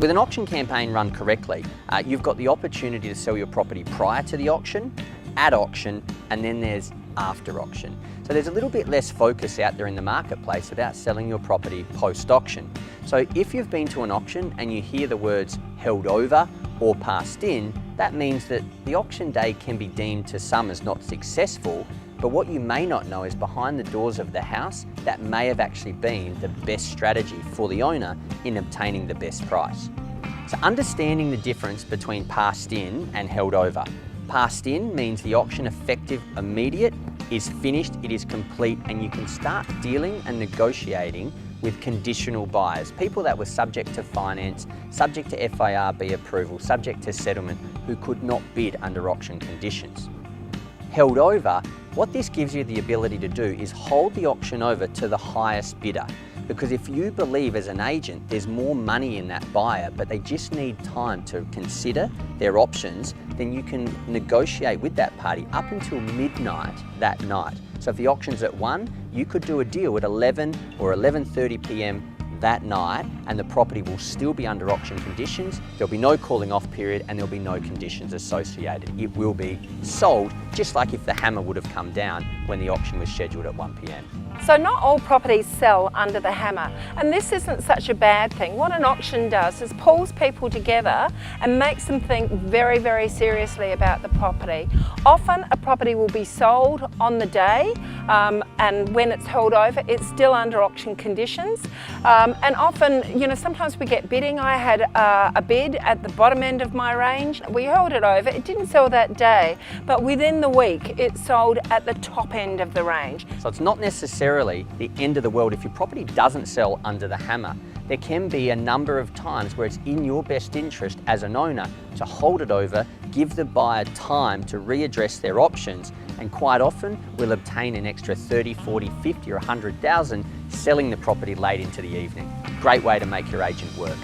With an auction campaign run correctly, you've got the opportunity to sell your property prior to the auction, at auction, and then there's after auction. So there's a little bit less focus out there in the marketplace about selling your property post-auction. So if you've been to an auction and you hear the words held over or passed in, that means that the auction day can be deemed to some as not successful, but what you may not know is behind the doors of the house, that may have actually been the best strategy for the owner in obtaining the best price. So understanding the difference between passed in and held over. Passed in means the auction effective immediate, is finished, it is complete, and you can start dealing and negotiating with conditional buyers, people that were subject to finance, subject to FIRB approval, subject to settlement, who could not bid under auction conditions. Held over, what this gives you the ability to do is hold the auction over to the highest bidder. Because if you believe as an agent there's more money in that buyer, but they just need time to consider their options, then you can negotiate with that party up until midnight that night. So if the auction's at 1, you could do a deal at 11 or 11:30 p.m. that night, and the property will still be under auction conditions. There'll be no cooling off period and there'll be no conditions associated. It will be sold just like if the hammer would have come down when the auction was scheduled at 1 p.m. So not all properties sell under the hammer, and this isn't such a bad thing. What an auction does is pulls people together and makes them think very, very seriously about the property. Often a property will be sold on the day, and when it's held over, it's still under auction conditions. And often, you know, sometimes we get bidding. I had a bid at the bottom end of my range. We held it over. It didn't sell that day, but within the week, it sold at the top end of the range. So it's not necessarily the end of the world if your property doesn't sell under the hammer. There can be a number of times where it's in your best interest as an owner to hold it over, give the buyer time to readdress their options, and quite often we'll obtain an extra 30, 40, 50 or 100,000 selling the property late into the evening. Great way to make your agent work.